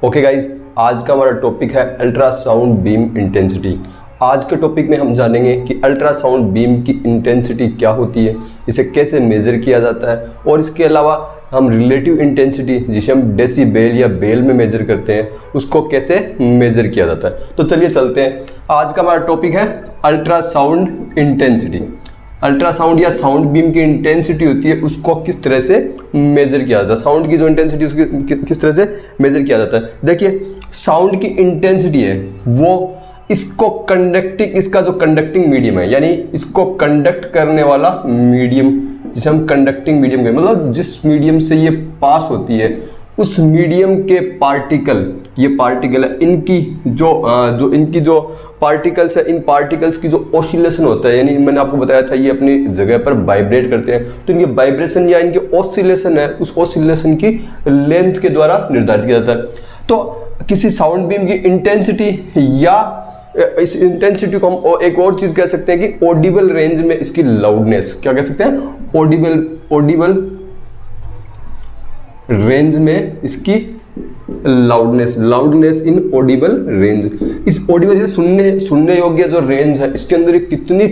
Okay guys, आज का हमारा टॉपिक है अल्ट्रासाउंड बीम इंटेंसिटी। आज के टॉपिक में हम जानेंगे कि अल्ट्रासाउंड बीम की इंटेंसिटी क्या होती है, इसे कैसे मेज़र किया जाता है, और इसके अलावा हम रिलेटिव इंटेंसिटी जिसे हम डेसीबेल या बेल में मेजर करते हैं उसको कैसे मेज़र किया जाता है। तो चलिए चलते हैं। आज का हमारा टॉपिक है अल्ट्रासाउंड इंटेंसिटी। अल्ट्रासाउंड या साउंड बीम की इंटेंसिटी होती है, उसको किस तरह से मेजर किया जाता है। साउंड की जो इंटेंसिटी उसकी किस तरह से मेजर किया जाता है। देखिए, साउंड की इंटेंसिटी है वो इसको कंडक्टिंग, इसका जो कंडक्टिंग मीडियम है, यानी इसको कंडक्ट करने वाला मीडियम जिसे हम कंडक्टिंग मीडियम कहते हैं, मतलब जिस मीडियम से ये पास होती है उस मीडियम के पार्टिकल, ये पार्टिकल है, इनकी जो पार्टिकल्स है, इन पार्टिकल्स की जो ऑसिलेशन होता है, यानी मैंने आपको बताया था ये अपनी जगह पर वाइब्रेट करते हैं, तो इनके वाइब्रेशन या इनके ऑसिलेशन है, उस ऑसिलेशन की लेंथ के द्वारा निर्धारित किया जाता है। तो किसी साउंड बीम की इंटेंसिटी या इस इंटेंसिटी को हम एक और चीज कह सकते हैं कि ऑडिबल रेंज में इसकी लाउडनेस, क्या कह सकते हैं, ऑडिबल रेंज में इसकी लाउडनेस इन ऑडिबल रेंज। इस ऑडिबल सुनने योग्य जो रेंज है, इसके अंदर कितनी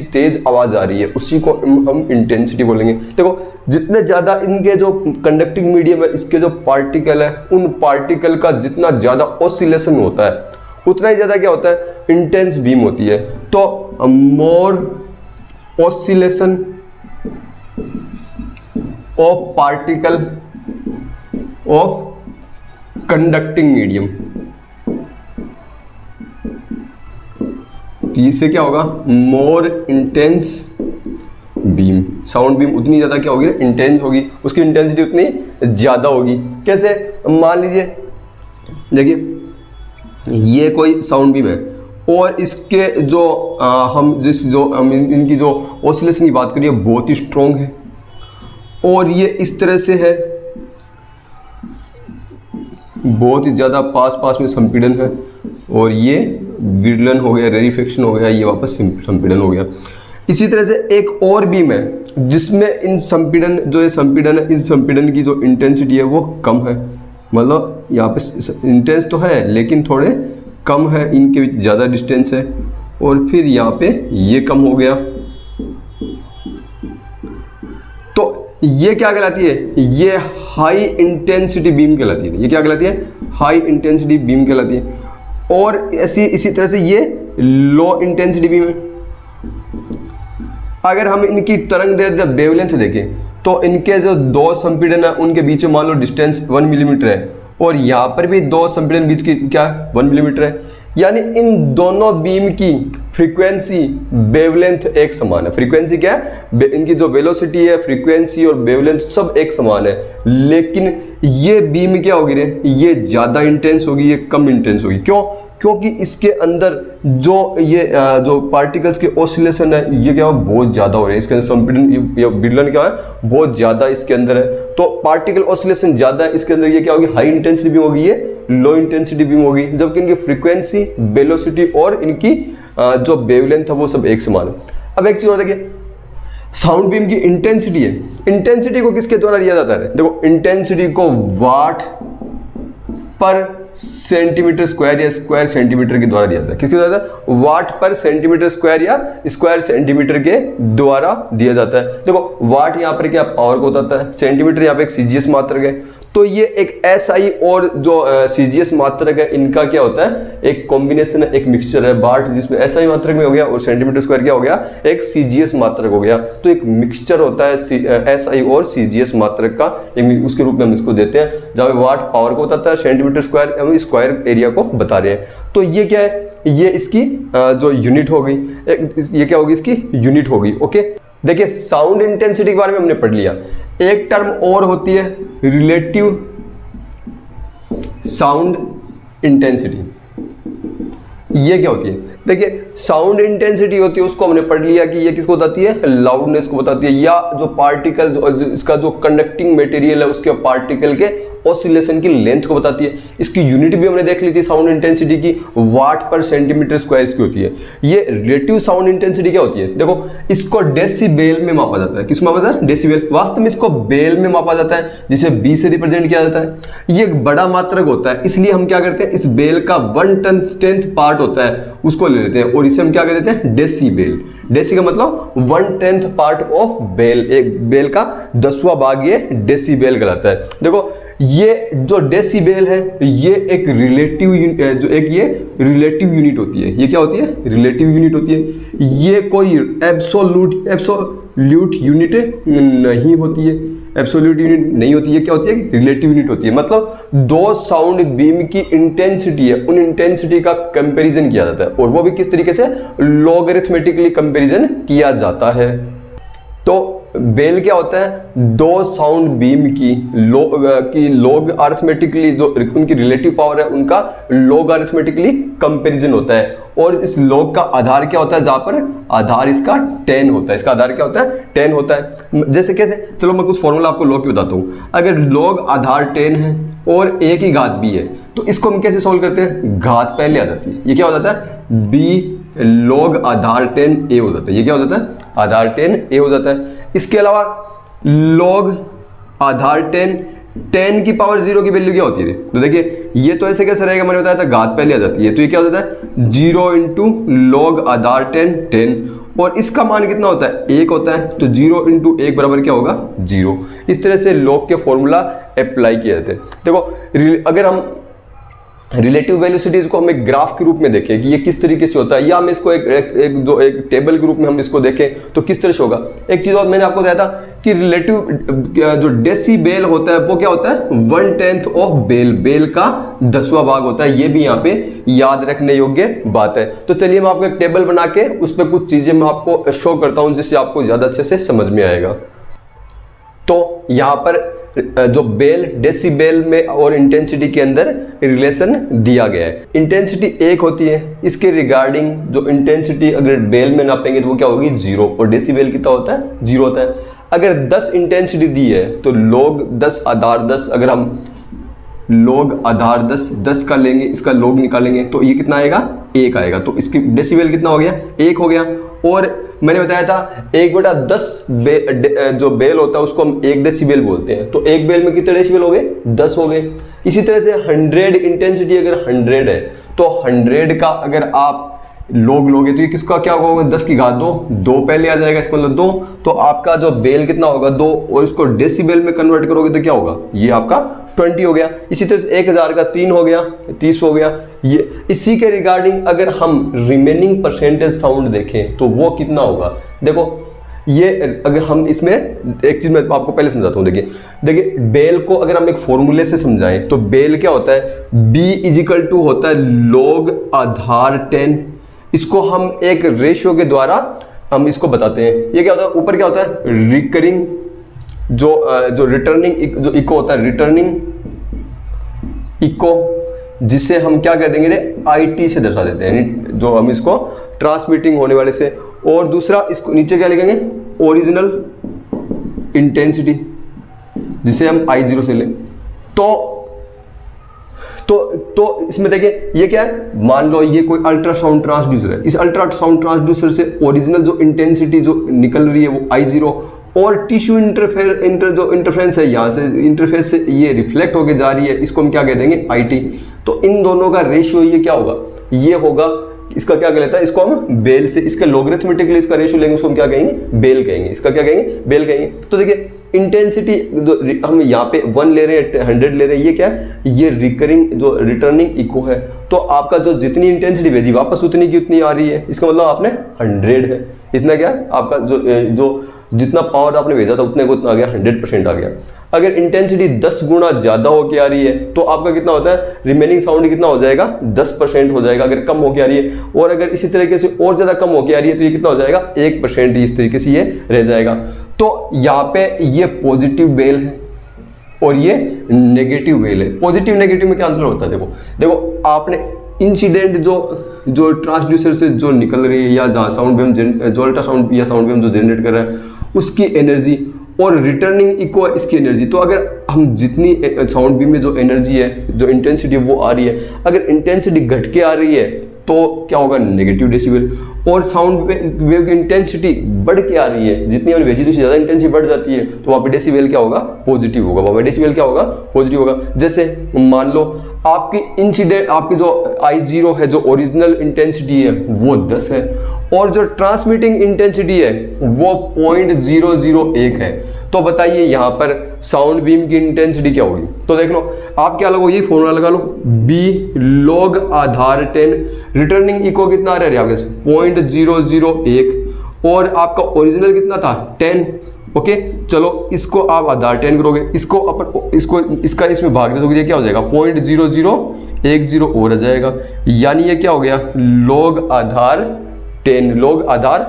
तेज आवाज आ रही है, उसी को हम इंटेंसिटी बोलेंगे। देखो, जितने ज्यादा इनके जो कंडक्टिंग मीडियम है, इसके जो पार्टिकल है, उन पार्टिकल का जितना ज्यादा ऑसिलेशन होता है उतना ही ज्यादा क्या होता है, इंटेंस बीम होती है। तो more oscillation of particle of conducting medium, इससे क्या होगा, more intense beam. Sound beam उतनी ज्यादा क्या होगी, इंटेंस होगी, उसकी इंटेंसिटी उतनी ज्यादा होगी। कैसे, मान लीजिए, देखिए ये कोई साउंड बीम है और इसके जो इनकी जो ऑसिलेशन की बात करिए बहुत ही स्ट्रॉन्ग है, और ये इस तरह से है, बहुत ही ज़्यादा पास में संपीड़न है, और ये विरलन हो गया, रेरिफिकेशन हो गया, ये वापस संपीड़न हो गया। इसी तरह से एक और बीम है जिसमें इन संपीड़न है, इन संपीड़न की जो इंटेंसिटी है वो कम है, मतलब यहाँ पे इंटेंस तो है लेकिन थोड़े कम है, इनके बीच ज़्यादा डिस्टेंस है, और फिर यहाँ पे ये कम हो गया। तो ये क्या कहलाती है, ये हाई इंटेंसिटी बीम कहलाती है। ये क्या कहलाती है, हाई इंटेंसिटी बीम कहलाती है। और इसी तरह से ये लो इंटेंसिटी बीम है। अगर हम इनकी तरंग दैर्ध्य वेवलेंथ देखें तो इनके जो दो संपीड़न है उनके बीच में मान लो डिस्टेंस 1 मिलीमीटर है, और यहाँ पर भी दो संपीड़न बीच की क्या 1 मिलीमीटर है, यानी इन दोनों बीम की फ्रीक्वेंसी वेवलेंथ एक समान है। फ्रीक्वेंसी क्या है, इनकी जो वेलोसिटी है, फ्रीक्वेंसी और वेवलेंथ सब एक समान है, लेकिन ये बीम क्या होगी रे, ये ज़्यादा इंटेंस होगी, ये कम इंटेंस होगी। क्यों? क्योंकि इसके अंदर जो पार्टिकल्स के ऑसिलेशन है ये क्या हो, बहुत ज़्यादा हो रहे हैं, इसके अंदर संपीड़न विरलन क्या है, बहुत ज़्यादा इसके अंदर है। तो पार्टिकल ऑसिलेशन ज़्यादा है, इसके अंदर ये क्या होगी, हाई इंटेंसिटी बीम होगी, ये लो इंटेंसिटी बीम होगी, जबकि इनकी फ्रीक्वेंसी, वेलोसिटी और इनकी जो वेवलेंथ है वो सब एक समान है। अब एक चीज़ और देखिए, साउंड बीम की इंटेंसिटी है, इंटेंसिटी को किसके द्वारा दिया जाता है, देखो इंटेंसिटी को वाट पर सेंटीमीटर स्क्वायर या स्क्वायर सेंटीमीटर के द्वारा दिया जाता है। किसके द्वारा, वाट पर सेंटीमीटर स्क्वायर या स्क्वायर सेंटीमीटर के द्वारा दिया जाता है। देखो, वाट यहाँ पर क्या पावर को बताता है, सेंटीमीटर यहाँ पे एक सीजीएस मात्रक है, तो ये एक एसआई और जो सीजीएस मात्रक है इनका क्या होता है, एक कॉम्बिनेशन है, एक मिक्सचर है। वाट जिसमें एसआई मात्रक में हो गया और सेंटीमीटर स्क्वायर क्या हो गया, एक सीजीएस मात्रक हो गया, तो एक मिक्सचर होता है एसआई और सीजीएस मात्रक का, उसके रूप में हम इसको देते हैं, जहाँ वाट पावर को बताता है, सेंटीमीटर स्क्वायर हम स्क्वायर एरिया को बता रहे हैं। तो ये क्या है, ये इसकी जो यूनिट हो गई, ये क्या होगी, इसकी यूनिट होगी। ओके, देखिए साउंड इंटेंसिटी के बारे में हमने पढ़ लिया। एक टर्म और होती है रिलेटिव साउंड इंटेंसिटी। ये क्या होती है? देखिए साउंड इंटेंसिटी होती है, उसको हमने पढ़ लिया कि ये किसको बताती है? लाउडनेस को बताती है, या जो पार्टिकल जो इसका जो कंडक्टिंग मटेरियल है उसके पार्टिकल के ऑसिलेशन की लेंथ को बताती है। इसकी यूनिट भी हमने देख ली थी साउंड इंटेंसिटी की, वाट पर सेंटीमीटर स्क्वायर इसकी होती है। ये रिलेटिव साउंड इंटेंसिटी क्या होती है? देखो इसको डेसिबेल में मापा जाता है। किस मापा जाता है? डेसिबेल। वास्तव में इसको बेल में मापा जाता है, जिसे बी से रिप्रेजेंट किया जाता है। ये एक बड़ा मात्रक होता है, इसलिए हम क्या करते हैं, इस बेल का 1/10 पार्ट होता है उसको ले लेते हैं और इसे हम क्या कह देते हैं? डेसीबेल। डेसी का मतलब 1/10 पार्ट ऑफ बेल, एक बेल का 10वां भाग ये डेसीबेल कहलाता है। देखो ये जो डेसीबेल है ये एक रिलेटिव रिलेटिव यूनिट होती है। ये क्या होती है? रिलेटिव यूनिट होती है। ये कोई एब्सोल्यूट यूनिट नहीं होती है, एब्सोल्यूट यूनिट नहीं होती है। क्या होती है? रिलेटिव यूनिट होती है। मतलब दो साउंड बीम की इंटेंसिटी है, उन इंटेंसिटी का कंपैरिजन किया जाता है, और वो भी किस तरीके से? लॉगरिथमेटिकली कंपैरिजन किया जाता है। तो बेल क्या होता है? दो साउंड बीम की लॉग अरिथमेटिकली जो उनकी रिलेटिव पावर है उनका लॉग अरिथमेटिकली कंपैरिजन होता है, और इस लॉग का आधार क्या होता है? जहां पर आधार इसका 10 होता है। इसका आधार क्या होता है? 10 होता है। जैसे कैसे? चलो मैं कुछ फॉर्मूला आपको लॉग की बताता हूं। अगर लॉग आधार 10 है और a की घात b है, तो इसको हम कैसे सॉल्व करते हैं? घात पहले आ जाती है। ये क्या हो जाता है? b लॉग आधार 10 a हो जाता है। ये क्या हो जाता है? आधार 10 a हो जाता है। इसके अलावा लॉग आधार 10 की पावर 0 की वैल्यू क्या होती है? तो देखिए ये तो ऐसे कैसे रहेगा, मैंने बताया था घात पहले आ जाती है। तो ये क्या हो जाता है? 0 इंटू लॉग आधार 10, और इसका मान कितना होता है? 1 होता है। तो 0 इंटू 1 बराबर क्या होगा? 0। इस तरह से लॉग के फॉर्मूला अप्लाई किए जाते हैं। देखो अगर हम रिलेटिव वेलोसिटीज को हम एक ग्राफ के रूप में देखें कि ये किस तरीके से होता है, या हम इसको एक टेबल के रूप में हम इसको देखें तो किस तरह से होगा। एक चीज और मैंने आपको बताया था कि रिलेटिव जो डेसीबेल होता है वो क्या होता है? 1/10 ऑफ बेल का 10वां भाग होता है। ये भी यहाँ पे याद रखने योग्य बात है। तो चलिए मैं आपको एक टेबल बना के उस पर कुछ चीजें मैं आपको शो करता हूं जिससे आपको ज्यादा अच्छे से समझ में आएगा। तो यहाँ पर जो बेल डेसीबेल में और इंटेंसिटी के अंदर रिलेशन दिया गया है। इंटेंसिटी 1 होती है, इसके रिगार्डिंग जो इंटेंसिटी अगर बेल में नापेंगे तो वो क्या होगी? 0, और डेसीबेल कितना होता है? 0 होता है। अगर 10 इंटेंसिटी दी है तो log 10 आधार 10, अगर हम log आधार 10 का लेंगे, इसका log निकालेंगे तो ये कितना आएगा? 1 आएगा। तो इसकी डेसीबेल कितना हो गया? 1 हो गया। और मैंने बताया था 1/10 जो बेल होता है उसको हम 1 डेसीबेल बोलते हैं। तो 1 बेल में कितने डेसीबेल हो गए? 10 हो गए। इसी तरह से 100 इंटेंसिटी अगर 100 है तो 100 का अगर आप log लोगे तो ये किसका क्या होगा? 10 की घात 2 पहले आ जाएगा, इसका मतलब 2। तो आपका जो बेल कितना होगा? 2, और इसको डेसीबेल में कन्वर्ट करोगे तो क्या होगा? ये आपका 20 हो गया। इसी तरह से 1000 का 3 हो गया, 30 हो गया। ये इसी के रिगार्डिंग अगर हम रिमेनिंग परसेंटेज साउंड देखें तो वो कितना होगा? देखो ये अगर हम इसमें एक चीज मैं आपको पहले समझाता हूँ। देखिए बेल को अगर हम एक फॉर्मूले से समझाएं तो बेल क्या होता है? B = होता है log आधार 10। इसको हम एक रेशियो के द्वारा हम इसको बताते हैं। ये क्या होता है? ऊपर क्या होता है? रिकरिंग जो रिटर्निंग जो इको होता है, रिटर्निंग इको, जिसे हम क्या कह देंगे? IT से दर्शा देते हैं, जो हम इसको ट्रांसमिटिंग होने वाले से। और दूसरा इसको नीचे क्या लिखेंगे? ओरिजिनल इंटेंसिटी, जिसे हम I0 से लें। तो इसमें देखिए ये क्या है? मान लो ये कोई अल्ट्रासाउंड ट्रांसड्यूसर है। इस अल्ट्रासाउंड ट्रांसड्यूसर से ओरिजिनल जो इंटेंसिटी जो निकल रही है वो I0, और टिश्यू जो इंटरफेरेंस है, यहाँ से इंटरफेस से ये रिफ्लेक्ट होके जा रही है, इसको हम क्या कह देंगे? IT। तो इन दोनों का रेशियो ये क्या होगा? ये होगा, इसका क्या कहलाता है? इसको हम बेल से, इसके लॉगरिथमेटिकली इसका रेशियो लेंगे, उसको हम क्या कहेंगे? बेल कहेंगे। इसका क्या कहेंगे? बेल कहेंगे। तो देखिए इंटेंसिटी जो हम यहाँ पे 1 ले रहे हैं, 100 ले रहे हैं, ये क्या है? ये रिटर्निंग इको है। तो आपका जो जितनी इंटेंसिटी भेजी वापस उतनी की उतनी आ रही है, इसका मतलब आपने 100 है। इतना क्या है? आपका जो जितना पावर आपने भेजा था उतने को उतना आ गया, 100% आ गया। अगर इंटेंसिटी 10 गुना ज्यादा होके आ रही है तो आपका कितना होता है? रिमेनिंग साउंड कितना हो जाएगा? 10% हो जाएगा, अगर कम होके आ रही है। और अगर इसी तरीके से और ज्यादा कम होके आ रही है तो ये कितना हो जाएगा? 1%। इस तरीके से ये रह जाएगा। तो यहाँ पे ये पॉजिटिव बेल है और ये नेगेटिव बेल है। पॉजिटिव नेगेटिव में क्या अंतर होता है? देखो आपने इंसिडेंट जो जो ट्रांसड्यूसर से जो निकल रही है या जहाँ साउंड वेव जो अल्ट्रासाउंड या साउंड वेव जो जनरेट कर रहा है उसकी एनर्जी और रिटर्निंग इको है इसकी एनर्जी। तो अगर हम जितनी साउंड बीम में जो एनर्जी है, जो इंटेंसिटी है वो आ रही है, अगर इंटेंसिटी घट के आ रही है तो क्या होगा, नेगेटिव डेसिबल। और साउंड वेव की इंटेंसिटी बढ़ के आ रही है, जितनी हमने भेजी तो उससे ज़्यादा इंटेंसिटी बढ़ जाती है, तो वहाँ पे डेसिबल क्या होगा, पॉजिटिव होगा। वहाँ पे डेसिबल क्या होगा, पॉजिटिव होगा। जैसे मान लो आपकी इंसिडेंट, आपकी जो I0 है, जो ओरिजिनल इंटेंसिटी है वो 10 है और जो ट्रांसमिटिंग इंटेंसिटी है वो 0.001 है। तो बताइए यहाँ पर साउंड बीम की इंटेंसिटी क्या होगी। तो देख लो, आप क्या लगो, ये फॉर्मूला लगा लो, B log आधार 10, रिटर्निंग इको कितना आ रहा है आपके 0.001 और आपका ओरिजिनल कितना था 10। ओके चलो इसको आप आधार 10 करोगे, इसको अपन इसका इसमें भाग दे दोगे, ये क्या हो जाएगा 0.0010 और आ जाएगा। यानी ये क्या हो गया, log आधार 10, log आधार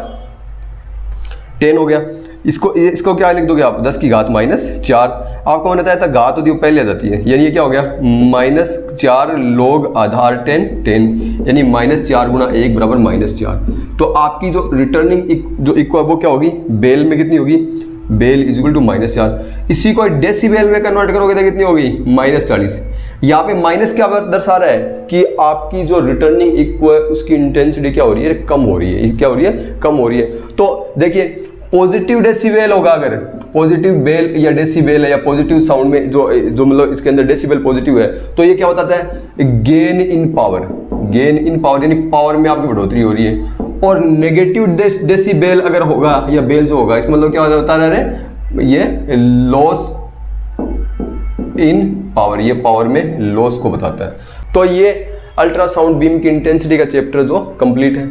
10 हो गया। इसको क्या लिख दोगे आप, 10 की घात -4। आपको मैंने बताया था घात होती है पहले आ जाती है, यानी ये क्या हो गया -4 log आधार 10 यानी -4 गुणा 1 बराबर -4। तो आपकी जो रिटर्निंग जो इक्वल है वो क्या होगी, बेल में कितनी होगी, बेल इजिकल टू -4। इसी को डेसिबल में कन्वर्ट करोगे तो कितनी होगी, -40। यहाँ पे माइनस क्या दर्शा रहा है कि आपकी जो रिटर्निंग इक्वल है उसकी इंटेंसिटी क्या हो रही है, कम हो रही है। क्या हो रही है, कम हो रही है। तो देखिए पॉजिटिव डेसिबल होगा, अगर पॉजिटिव बेल या डेसिबल है या पॉजिटिव साउंड में जो मतलब इसके अंदर डेसिबल पॉजिटिव है, तो ये क्या बताता है, gain in power, gain in power यानी पावर में आपकी बढ़ोतरी हो रही है। और नेगेटिव डेसिबल अगर होगा या बेल जो होगा, इसका मतलब क्या बता रहा है, ये लॉस इन पावर, ये पावर में लॉस को बताता है। तो ये अल्ट्रासाउंड बीम की इंटेंसिटी का चैप्टर जो कंप्लीट है।